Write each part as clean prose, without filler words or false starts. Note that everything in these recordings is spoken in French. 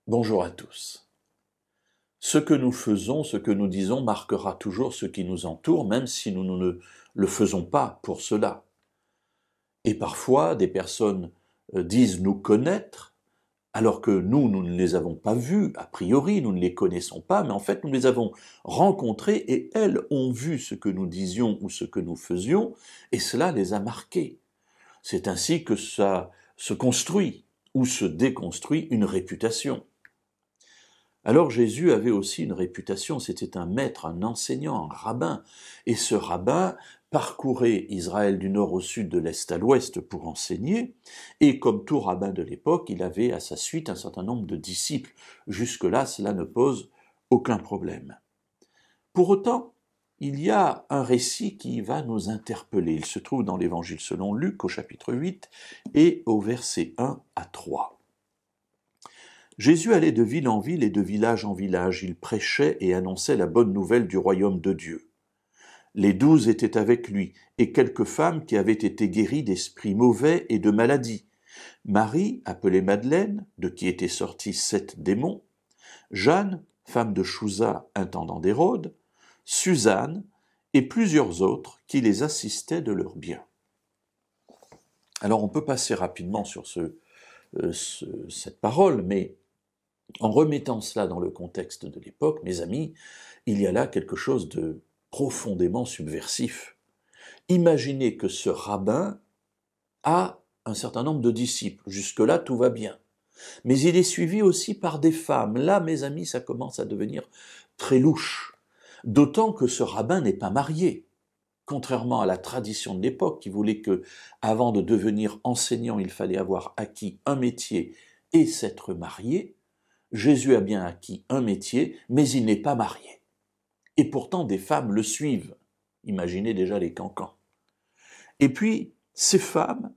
Bonjour à tous. Ce que nous faisons, ce que nous disons marquera toujours ce qui nous entoure, même si nous ne le faisons pas pour cela. Et parfois, des personnes disent nous connaître, alors que nous ne les avons pas vus, a priori, nous ne les connaissons pas, mais en fait, nous les avons rencontrées et elles ont vu ce que nous disions ou ce que nous faisions, et cela les a marquées. C'est ainsi que ça se construit ou se déconstruit une réputation. Alors Jésus avait aussi une réputation, c'était un maître, un enseignant, un rabbin, et ce rabbin parcourait Israël du nord au sud, de l'est à l'ouest pour enseigner, et comme tout rabbin de l'époque, il avait à sa suite un certain nombre de disciples. Jusque-là, cela ne pose aucun problème. Pour autant, il y a un récit qui va nous interpeller. Il se trouve dans l'Évangile selon Luc au chapitre 8 et au verset 1 à 3. Jésus allait de ville en ville et de village en village. Il prêchait et annonçait la bonne nouvelle du royaume de Dieu. Les 12 étaient avec lui, et quelques femmes qui avaient été guéries d'esprits mauvais et de maladies. Marie, appelée Madeleine, de qui étaient sortis 7 démons. Jeanne, femme de Chouza, intendant d'Hérode. Suzanne, et plusieurs autres qui les assistaient de leurs biens. Alors on peut passer rapidement sur cette parole, mais en remettant cela dans le contexte de l'époque, mes amis, il y a là quelque chose de profondément subversif. Imaginez que ce rabbin a un certain nombre de disciples. Jusque-là, tout va bien. Mais il est suivi aussi par des femmes. Là, mes amis, ça commence à devenir très louche. D'autant que ce rabbin n'est pas marié. Contrairement à la tradition de l'époque qui voulait que, avant de devenir enseignant, il fallait avoir acquis un métier et s'être marié, Jésus a bien acquis un métier, mais il n'est pas marié. Et pourtant, des femmes le suivent. Imaginez déjà les cancans. Et puis, ces femmes,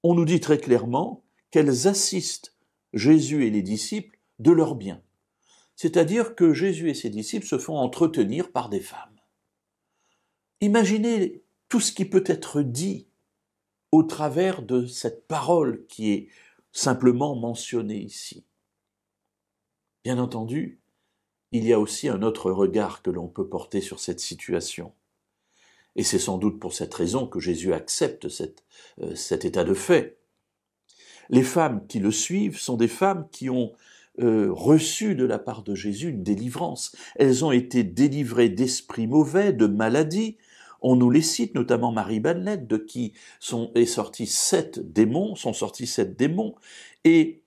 on nous dit très clairement qu'elles assistent Jésus et les disciples de leurs biens. C'est-à-dire que Jésus et ses disciples se font entretenir par des femmes. Imaginez tout ce qui peut être dit au travers de cette parole qui est simplement mentionnée ici. Bien entendu, il y a aussi un autre regard que l'on peut porter sur cette situation. Et c'est sans doute pour cette raison que Jésus accepte cet état de fait. Les femmes qui le suivent sont des femmes qui ont reçu de la part de Jésus une délivrance. Elles ont été délivrées d'esprits mauvais, de maladies. On nous les cite, notamment Marie-Madeleine, de qui sont sortis 7 démons. Et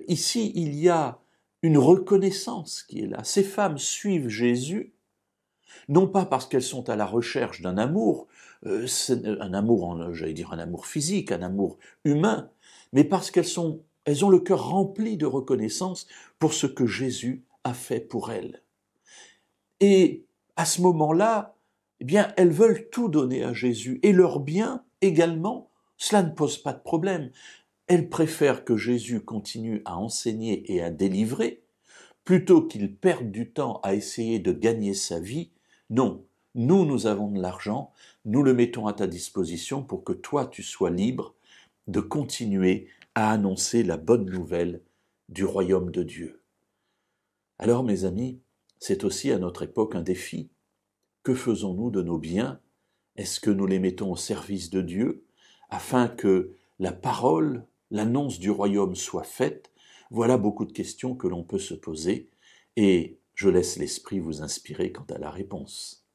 ici, il y a une reconnaissance qui est là. Ces femmes suivent Jésus, non pas parce qu'elles sont à la recherche d'un amour, un amour physique, un amour humain, mais parce qu'elles ont le cœur rempli de reconnaissance pour ce que Jésus a fait pour elles. Et à ce moment-là, eh bien, elles veulent tout donner à Jésus, et leurs biens également, cela ne pose pas de problème. Elles préfèrent que Jésus continue à enseigner et à délivrer, plutôt qu'il perde du temps à essayer de gagner sa vie. Non, nous avons de l'argent, nous le mettons à ta disposition pour que toi, tu sois libre de continuer à annoncer la bonne nouvelle du royaume de Dieu. Alors, mes amis, c'est aussi à notre époque un défi. Que faisons-nous de nos biens? Est-ce que nous les mettons au service de Dieu afin que la parole, l'annonce du royaume soit faite? Voilà beaucoup de questions que l'on peut se poser et je laisse l'Esprit vous inspirer quant à la réponse.